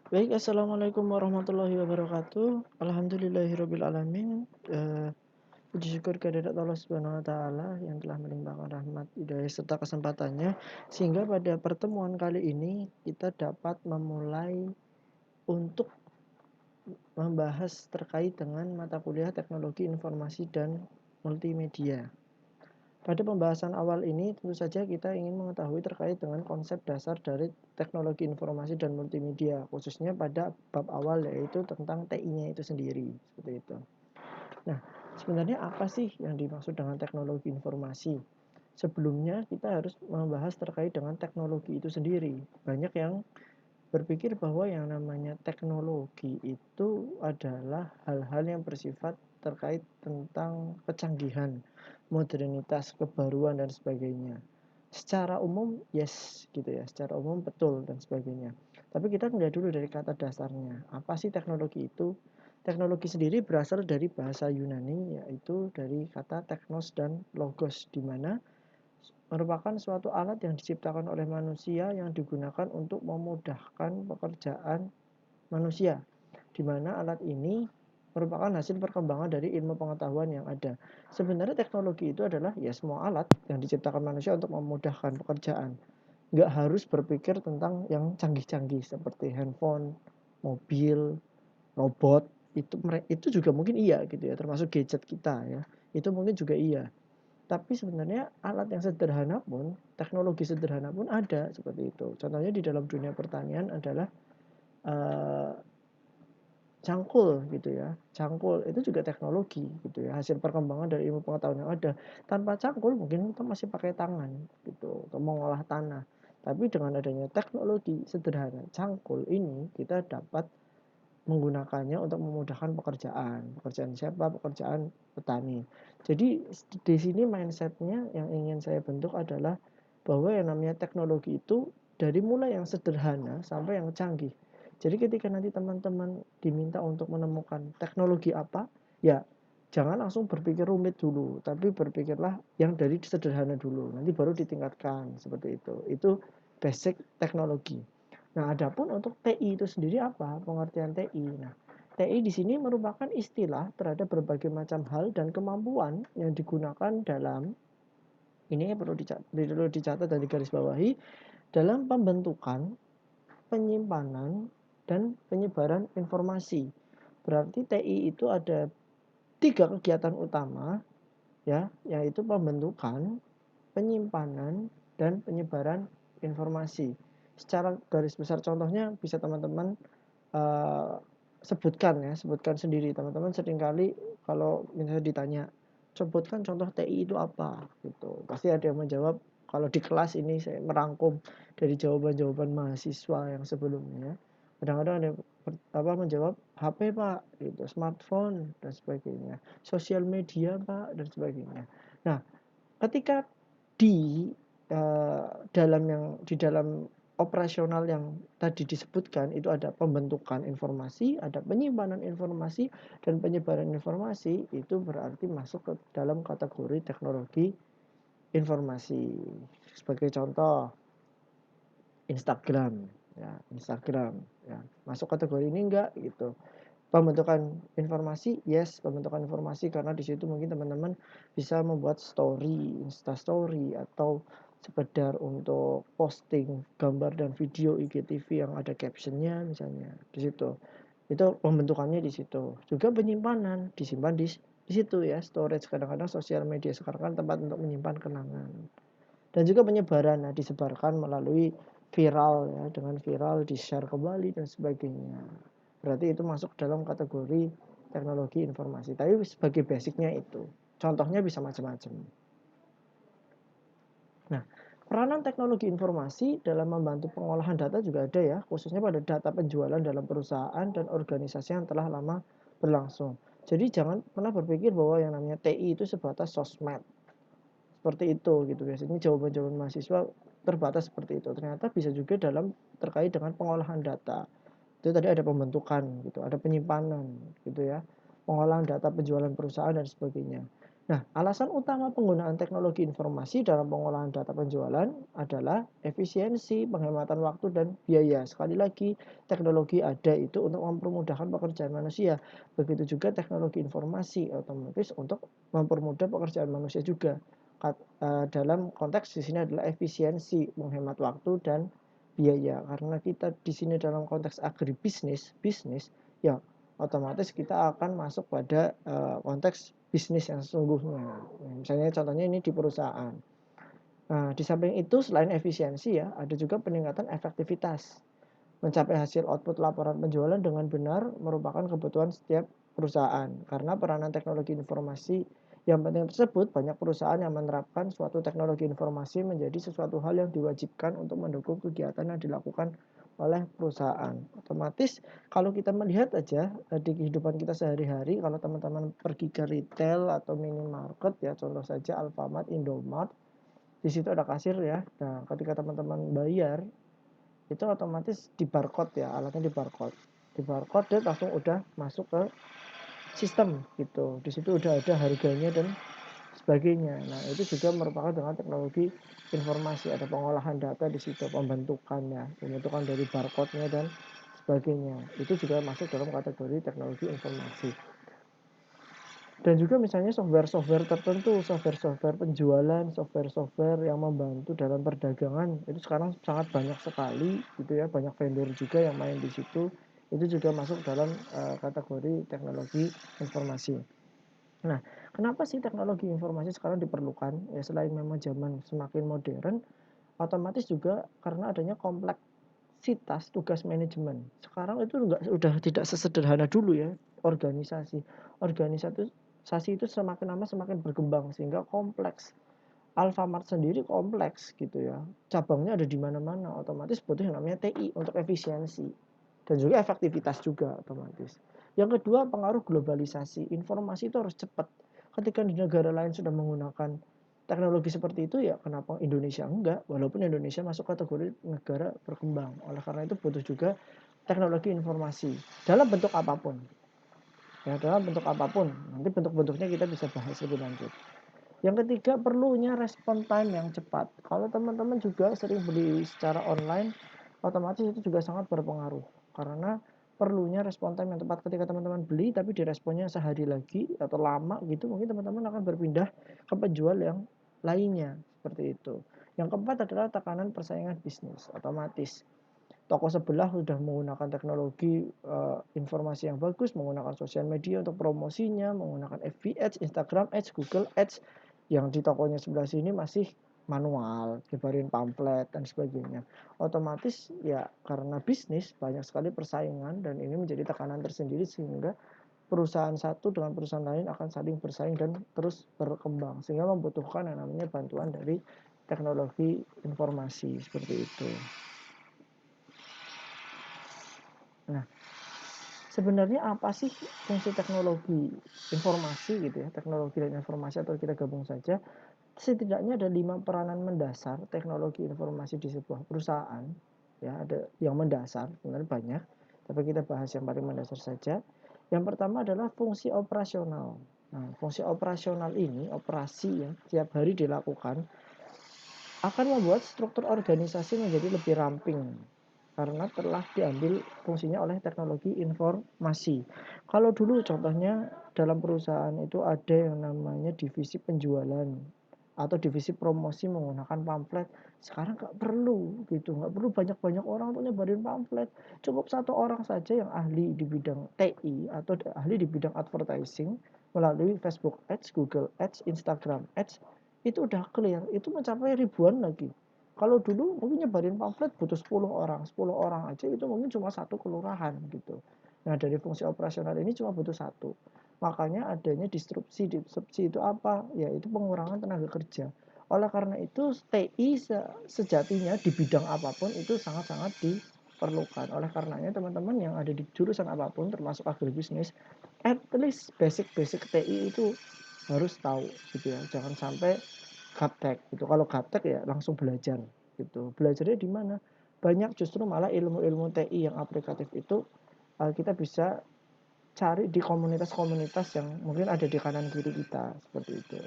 Baik, assalamualaikum warahmatullahi wabarakatuh. Alhamdulillahirabbil alamin. Puji syukur kehadirat Allah Subhanahu wa taala yang telah melimpahkan rahmat, hidayah serta kesempatannya sehingga pada pertemuan kali ini kita dapat memulai untuk membahas terkait dengan mata kuliah Teknologi Informasi dan Multimedia. Pada pembahasan awal ini tentu saja kita ingin mengetahui terkait dengan konsep dasar dari teknologi informasi dan multimedia, khususnya pada bab awal yaitu tentang TI-nya itu sendiri, seperti itu. Nah, sebenarnya apa sih yang dimaksud dengan teknologi informasi? Sebelumnya kita harus membahas terkait dengan teknologi itu sendiri. Banyak yang berpikir bahwa yang namanya teknologi itu adalah hal-hal yang bersifat terkait tentang kecanggihan, modernitas, kebaruan dan sebagainya. Secara umum yes gitu ya, secara umum betul dan sebagainya. Tapi kita lihat dulu dari kata dasarnya. Apa sih teknologi itu? Teknologi sendiri berasal dari bahasa Yunani yaitu dari kata teknos dan logos di mana merupakan suatu alat yang diciptakan oleh manusia yang digunakan untuk memudahkan pekerjaan manusia, di mana alat ini merupakan hasil perkembangan dari ilmu pengetahuan yang ada. Sebenarnya teknologi itu adalah ya semua alat yang diciptakan manusia untuk memudahkan pekerjaan. Nggak harus berpikir tentang yang canggih-canggih seperti handphone, mobil, robot, itu juga mungkin iya gitu ya, termasuk gadget kita ya. Itu mungkin juga iya. Tapi sebenarnya alat yang sederhana pun, teknologi sederhana pun ada seperti itu. Contohnya di dalam dunia pertanian adalah uh, cangkul gitu ya. Cangkul itu juga teknologi gitu ya, hasil perkembangan dari ilmu pengetahuan yang ada. Tanpa cangkul mungkin kita masih pakai tangan gitu untuk mengolah tanah. Tapi dengan adanya teknologi sederhana cangkul ini kita dapat menggunakannya untuk memudahkan pekerjaan. Pekerjaan siapa? Pekerjaan petani. Jadi di sini mindsetnya yang ingin saya bentuk adalah bahwa yang namanya teknologi itu dari mulai yang sederhana sampai yang canggih. Jadi ketika nanti teman-teman diminta untuk menemukan teknologi apa, ya jangan langsung berpikir rumit dulu, tapi berpikirlah yang dari sederhana dulu. Nanti baru ditingkatkan seperti itu. Itu basic teknologi. Nah, adapun untuk TI itu sendiri apa? Pengertian TI. Nah, TI di sini merupakan istilah terhadap berbagai macam hal dan kemampuan yang digunakan dalam ini perlu dicatat dan digarisbawahi dalam pembentukan, penyimpanan, dan penyebaran informasi. Berarti TI itu ada 3 kegiatan utama ya, yaitu pembentukan, penyimpanan, dan penyebaran informasi. Secara garis besar contohnya bisa teman-teman uh, sebutkan sendiri. Teman-teman seringkali kalau misalnya ditanya, sebutkan contoh TI itu apa gitu. Pasti ada yang menjawab, kalau di kelas ini saya merangkum dari jawaban-jawaban mahasiswa yang sebelumnya. Kadang-kadang ada menjawab HP Pak, gitu, smartphone dan sebagainya, sosial media Pak dan sebagainya. Nah, ketika di dalam operasional yang tadi disebutkan itu ada pembentukan informasi, ada penyimpanan informasi dan penyebaran informasi, itu berarti masuk ke dalam kategori teknologi informasi. Sebagai contoh Instagram ya, Instagram ya. Masuk kategori ini enggak gitu. Pembentukan informasi, yes, pembentukan informasi karena di situ mungkin teman-teman bisa membuat story, Insta story atau sekedar untuk posting gambar dan video IGTV yang ada captionnya misalnya di situ. Itu pembentukannya di situ. Juga penyimpanan disimpan di situ ya, storage. Kadang-kadang sosial media sekarang kan tempat untuk menyimpan kenangan. Dan juga penyebaran, nah disebarkan melalui viral ya, dengan viral di-share kembali dan sebagainya. Berarti itu masuk dalam kategori teknologi informasi. Tapi sebagai basicnya itu. Contohnya bisa macam-macam. Nah, peranan teknologi informasi dalam membantu pengolahan data juga ada ya, khususnya pada data penjualan dalam perusahaan dan organisasi yang telah lama berlangsung. Jadi jangan pernah berpikir bahwa yang namanya TI itu sebatas sosmed. Seperti itu gitu. Biasanya jawaban-jawaban mahasiswa terbatas seperti itu. Ternyata bisa juga dalam terkait dengan pengolahan data. Itu tadi ada pembentukan gitu, ada penyimpanan gitu ya. Pengolahan data penjualan perusahaan dan sebagainya. Nah, alasan utama penggunaan teknologi informasi dalam pengolahan data penjualan adalah efisiensi, penghematan waktu, dan biaya. Sekali lagi, teknologi ada itu untuk mempermudahkan pekerjaan manusia. Begitu juga teknologi informasi otomatis untuk mempermudah pekerjaan manusia juga. Dalam konteks di sini adalah efisiensi, menghemat waktu dan biaya. Karena kita di sini dalam konteks agribisnis, bisnis, ya otomatis kita akan masuk pada konteks bisnis yang sesungguhnya. Misalnya contohnya ini di perusahaan. Nah, di samping itu selain efisiensi ya, ada juga peningkatan efektivitas. Mencapai hasil output laporan penjualan dengan benar merupakan kebutuhan setiap perusahaan. Karena peranan teknologi informasi yang penting tersebut, banyak perusahaan yang menerapkan suatu teknologi informasi menjadi sesuatu hal yang diwajibkan untuk mendukung kegiatan yang dilakukan oleh perusahaan. Otomatis kalau kita melihat aja di kehidupan kita sehari-hari, kalau teman-teman pergi ke retail atau minimarket ya, contoh saja Alfamart, Indomart, di situ ada kasir ya. Nah, ketika teman-teman bayar, itu otomatis di barcode ya, alatnya di barcode. Di barcode dia langsung udah masuk ke sistem gitu. Di situ udah ada harganya dan sebagainya. Nah, itu juga merupakan dengan teknologi informasi, ada pengolahan data di situ, pembentukan dari barcode-nya dan sebagainya. Itu juga masuk dalam kategori teknologi informasi. Dan juga misalnya software-software tertentu, software-software penjualan, software-software yang membantu dalam perdagangan, itu sekarang sangat banyak sekali gitu ya, banyak vendor juga yang main di situ. Itu juga masuk dalam kategori teknologi informasi. Nah, kenapa sih teknologi informasi sekarang diperlukan? Ya selain memang zaman semakin modern, otomatis juga karena adanya kompleksitas tugas manajemen. Sekarang itu udah tidak sesederhana dulu ya organisasi. Organisasi itu semakin lama semakin berkembang sehingga kompleks. Alfamart sendiri kompleks gitu ya. Cabangnya ada di mana-mana, otomatis butuh yang namanya TI untuk efisiensi dan juga efektivitas juga otomatis. Yang kedua, pengaruh globalisasi. Informasi itu harus cepat. Ketika di negara lain sudah menggunakan teknologi seperti itu, ya kenapa Indonesia enggak? Walaupun Indonesia masuk kategori negara berkembang. Oleh karena itu butuh juga teknologi informasi dalam bentuk apapun. Ya, dalam bentuk apapun. Nanti bentuk-bentuknya kita bisa bahas lebih lanjut. Yang ketiga, perlunya respon time yang cepat. Kalau teman-teman juga sering beli secara online, otomatis itu juga sangat berpengaruh. Karena perlunya respon time yang tepat ketika teman-teman beli, tapi diresponnya sehari lagi atau lama gitu, mungkin teman-teman akan berpindah ke penjual yang lainnya. Seperti itu. Yang keempat adalah tekanan persaingan bisnis. Otomatis toko sebelah sudah menggunakan teknologi informasi yang bagus, menggunakan sosial media untuk promosinya, menggunakan FB Ads, Instagram Ads, Google Ads, yang di tokonya sebelah sini masih manual, nyebarin pamflet dan sebagainya. Otomatis ya karena bisnis banyak sekali persaingan dan ini menjadi tekanan tersendiri sehingga perusahaan satu dengan perusahaan lain akan saling bersaing dan terus berkembang sehingga membutuhkan yang namanya bantuan dari teknologi informasi seperti itu. Nah, sebenarnya apa sih fungsi teknologi informasi gitu ya, teknologi dan informasi atau kita gabung saja. Setidaknya ada 5 peranan mendasar teknologi informasi di sebuah perusahaan. Ya, ada yang mendasar, sebenarnya banyak, tapi kita bahas yang paling mendasar saja. Yang pertama adalah fungsi operasional. Nah, fungsi operasional ini, operasi yang tiap hari dilakukan, akan membuat struktur organisasi menjadi lebih ramping karena telah diambil fungsinya oleh teknologi informasi. Kalau dulu contohnya dalam perusahaan itu ada yang namanya divisi penjualan atau divisi promosi menggunakan pamflet. Sekarang nggak perlu gitu, nggak perlu banyak-banyak orang untuk nyebarin pamflet. Cukup satu orang saja yang ahli di bidang TI atau ahli di bidang advertising melalui Facebook Ads, Google Ads, Instagram Ads itu udah clear, itu mencapai ribuan lagi. Kalau dulu mungkin nyebarin pamflet butuh 10 orang, 10 orang aja itu mungkin cuma satu kelurahan gitu. Nah, dari fungsi operasional ini cuma butuh satu. Makanya adanya disrupsi. Disrupsi itu apa? Yaitu pengurangan tenaga kerja. Oleh karena itu, TI sejatinya di bidang apapun itu sangat-sangat diperlukan. Oleh karenanya teman-teman yang ada di jurusan apapun termasuk agribisnis, at least basic-basic TI itu harus tahu gitu ya. Jangan sampai gaptek gitu. Kalau gaptek ya langsung belajar gitu. Belajarnya di mana? Banyak justru malah ilmu-ilmu TI yang aplikatif itu kita bisa cari di komunitas-komunitas yang mungkin ada di kanan kiri kita, seperti itu.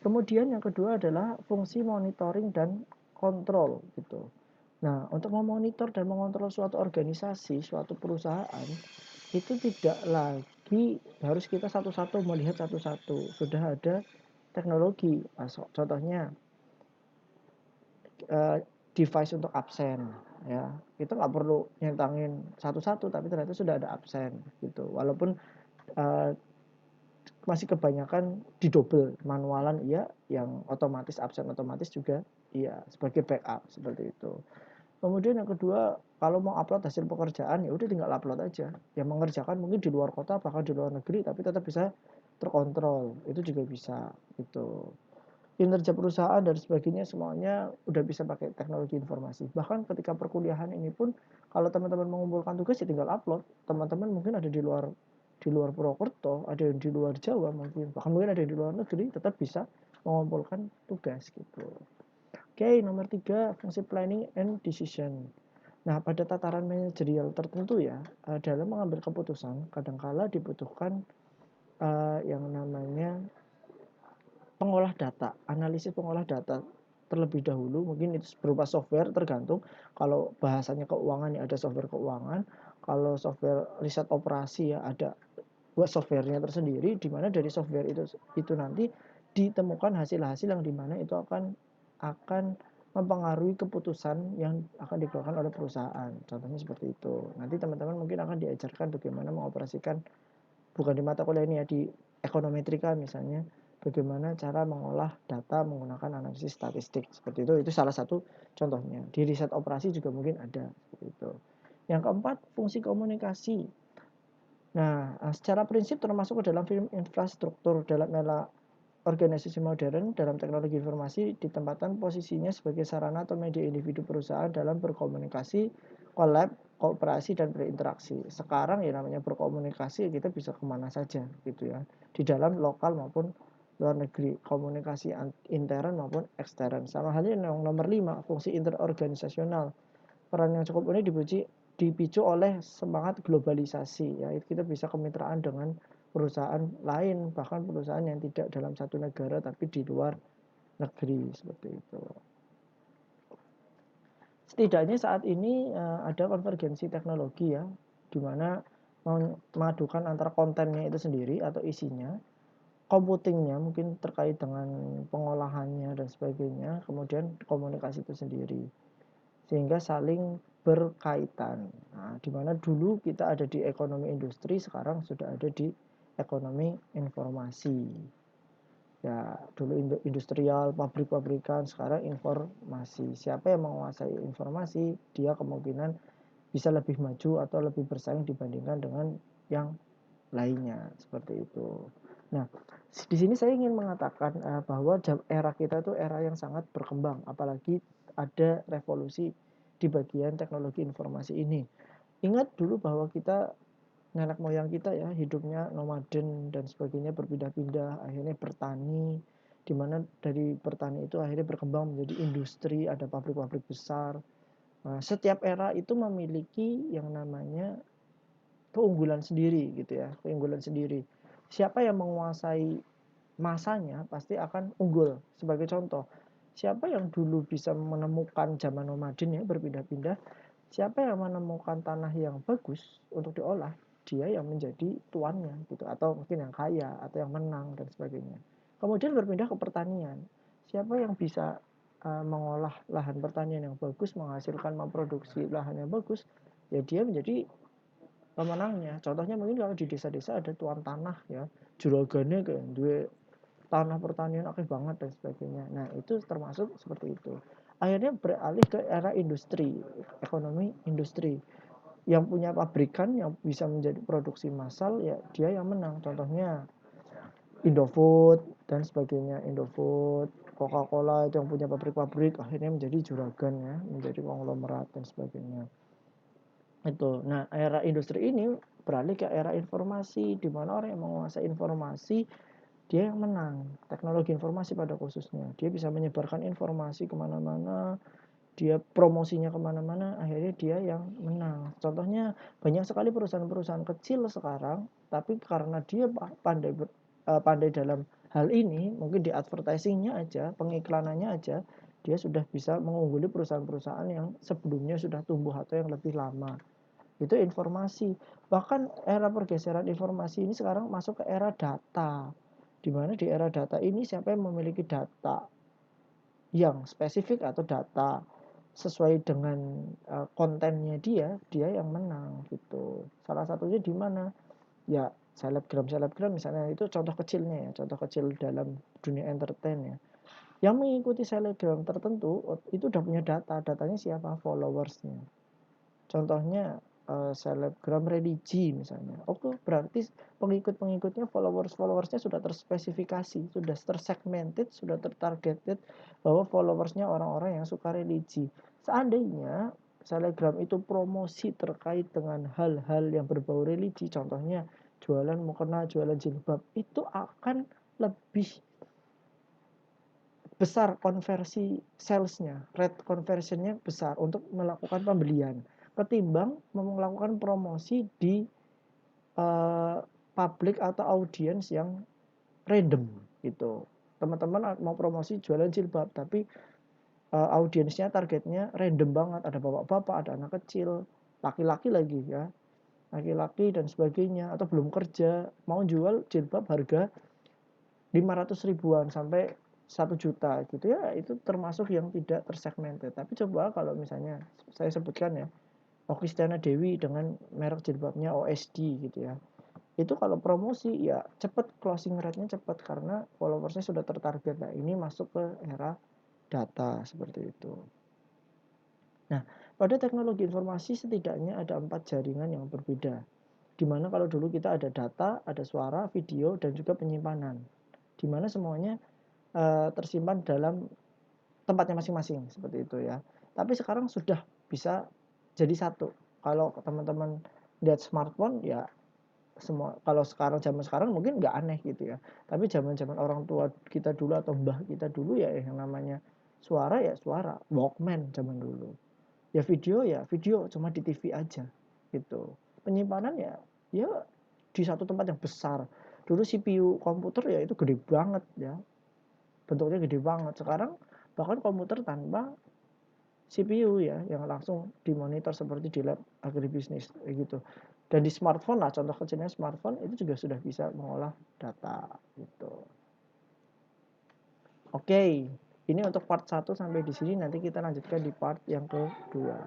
Kemudian yang kedua adalah fungsi monitoring dan kontrol gitu. Nah, untuk memonitor dan mengontrol suatu organisasi, suatu perusahaan, itu tidak lagi harus kita satu-satu melihat satu-satu. Sudah ada teknologi, contohnya device untuk absen, ya. Kita nggak perlu nyentangin satu-satu, tapi ternyata sudah ada absen gitu. Walaupun masih kebanyakan didouble, manualan iya, yang otomatis absen otomatis juga iya, sebagai backup seperti itu. Kemudian yang kedua, kalau mau upload hasil pekerjaan ya udah tinggal upload aja. Yang mengerjakan mungkin di luar kota, bahkan di luar negeri, tapi tetap bisa terkontrol. Itu juga bisa gitu. Kinerja perusahaan dan sebagainya semuanya udah bisa pakai teknologi informasi. Bahkan ketika perkuliahan ini pun kalau teman-teman mengumpulkan tugas ya tinggal upload. Teman-teman mungkin ada di luar Purwokerto, ada yang di luar Jawa mungkin, bahkan mungkin ada yang di luar negeri, tetap bisa mengumpulkan tugas gitu. Oke, nomor 3, fungsi planning and decision. Nah, pada tataran manajerial tertentu ya, dalam mengambil keputusan, kadangkala dibutuhkan yang namanya pengolah data, analisis pengolah data terlebih dahulu, mungkin itu berupa software tergantung. Kalau bahasanya keuangan ya ada software keuangan, kalau software riset operasi ya ada buat softwarenya tersendiri, di mana dari software itu nanti ditemukan hasil-hasil yang dimana itu akan mempengaruhi keputusan yang akan dikeluarkan oleh perusahaan. Contohnya seperti itu. Nanti teman-teman mungkin akan diajarkan bagaimana mengoperasikan, bukan di mata kuliah ini ya, di ekonometrika misalnya, bagaimana cara mengolah data menggunakan analisis statistik seperti itu salah satu contohnya. Di riset operasi juga mungkin ada seperti itu. Yang keempat, fungsi komunikasi. Nah, secara prinsip termasuk ke dalam film infrastruktur dalam organisasi modern dalam teknologi informasi ditempatkan posisinya sebagai sarana atau media individu perusahaan dalam berkomunikasi, collab, kooperasi, dan berinteraksi. Sekarang ya namanya berkomunikasi kita bisa kemana saja gitu ya, di dalam lokal maupun luar negeri, komunikasi intern maupun ekstern. Sama halnya yang nomor 5, fungsi interorganisasional. Peran yang cukup unik dipicu oleh semangat globalisasi, ya kita bisa kemitraan dengan perusahaan lain, bahkan perusahaan yang tidak dalam satu negara tapi di luar negeri seperti itu. Setidaknya saat ini ada konvergensi teknologi ya, di mana memadukan antara kontennya itu sendiri atau isinya, computingnya mungkin terkait dengan pengolahannya dan sebagainya, kemudian komunikasi itu sendiri, sehingga saling berkaitan. Nah, di mana dulu kita ada di ekonomi industri, sekarang sudah ada di ekonomi informasi. Ya, dulu industrial, pabrik-pabrikan, sekarang informasi. Siapa yang menguasai informasi, dia kemungkinan bisa lebih maju atau lebih bersaing dibandingkan dengan yang lainnya, seperti itu. Nah, di sini saya ingin mengatakan bahwa era kita itu era yang sangat berkembang, apalagi ada revolusi di bagian teknologi informasi ini. Ingat dulu bahwa kita, nenek moyang kita ya, hidupnya nomaden dan sebagainya, berpindah-pindah, akhirnya bertani, di mana dari bertani itu akhirnya berkembang menjadi industri, ada pabrik-pabrik besar. Nah, setiap era itu memiliki yang namanya keunggulan sendiri gitu ya, keunggulan sendiri. Siapa yang menguasai masanya pasti akan unggul. Sebagai contoh, siapa yang dulu bisa menemukan zaman nomaden ya, berpindah-pindah, siapa yang menemukan tanah yang bagus untuk diolah, dia yang menjadi tuannya gitu, atau mungkin yang kaya atau yang menang dan sebagainya. Kemudian berpindah ke pertanian. Siapa yang bisa mengolah lahan pertanian yang bagus, menghasilkan, memproduksi lahan yang bagus, ya dia menjadi pemenangnya. Contohnya mungkin kalau di desa-desa ada tuan tanah ya, juragane kayak dua tanah pertanian akeh banget dan sebagainya. Nah, itu termasuk seperti itu. Akhirnya beralih ke era industri, ekonomi industri. Yang punya pabrikan yang bisa menjadi produksi massal ya dia yang menang. Contohnya Indofood dan sebagainya. Indofood, Coca-Cola itu yang punya pabrik-pabrik akhirnya menjadi juragan ya, menjadi konglomerat dan sebagainya. Itu. Nah, era industri ini beralih ke era informasi, di mana orang yang menguasai informasi dia yang menang. Teknologi informasi pada khususnya, dia bisa menyebarkan informasi kemana-mana, dia promosinya kemana-mana, akhirnya dia yang menang. Contohnya banyak sekali perusahaan-perusahaan kecil sekarang, tapi karena dia pandai dalam hal ini, mungkin di advertising-nya aja, pengiklanannya aja, dia sudah bisa mengungguli perusahaan-perusahaan yang sebelumnya sudah tumbuh atau yang lebih lama. Itu informasi. Bahkan era pergeseran informasi ini sekarang masuk ke era data. Di mana di era data ini siapa yang memiliki data yang spesifik atau data sesuai dengan kontennya dia yang menang gitu. Salah satunya di mana? Ya selebgram misalnya, itu contoh kecilnya ya, contoh kecil dalam dunia entertain ya. Yang mengikuti selebgram tertentu itu udah punya datanya siapa? Followersnya. Contohnya selebgram religi misalnya. Oke, berarti pengikut-pengikutnya, followersnya sudah terspesifikasi, sudah tersegmented, sudah tertargeted bahwa followersnya orang-orang yang suka religi. Seandainya selebgram itu promosi terkait dengan hal-hal yang berbau religi, contohnya jualan mukena, jualan jilbab, itu akan lebih besar konversi salesnya, rate conversionnya besar untuk melakukan pembelian ketimbang melakukan promosi di publik atau audiens yang random gitu. Teman-teman mau promosi jualan jilbab, tapi audiensnya targetnya random banget, ada bapak-bapak, ada anak kecil, laki-laki lagi ya, laki-laki dan sebagainya, atau belum kerja, mau jual jilbab harga 500 ribuan sampai 1 juta gitu ya, itu termasuk yang tidak tersegmented. Tapi coba kalau misalnya saya sebutkan ya, Okistina Dewi dengan merek jilbabnya OSD gitu ya, itu kalau promosi ya cepet, closing rate-nya cepet karena followersnya sudah tertarget. Nah ini masuk ke era data seperti itu. Nah pada teknologi informasi setidaknya ada 4 jaringan yang berbeda, dimana kalau dulu kita ada data, ada suara, video, dan juga penyimpanan, dimana semuanya tersimpan dalam tempatnya masing-masing seperti itu ya. Tapi sekarang sudah bisa jadi satu. Kalau teman-teman lihat smartphone ya, semua kalau zaman sekarang mungkin nggak aneh gitu ya. Tapi zaman orang tua kita dulu atau mbah kita dulu ya, yang namanya suara ya suara, Walkman zaman dulu. Ya video cuma di TV aja gitu. Penyimpanan ya di satu tempat yang besar. Dulu CPU komputer ya itu gede banget ya, bentuknya gede banget. Sekarang bahkan komputer tanpa CPU ya, yang langsung dimonitor seperti di lab agribisnis gitu. Dan di smartphone lah, contoh kecilnya smartphone itu juga sudah bisa mengolah data gitu. Oke, ini untuk part 1 sampai di sini, nanti kita lanjutkan di part yang kedua.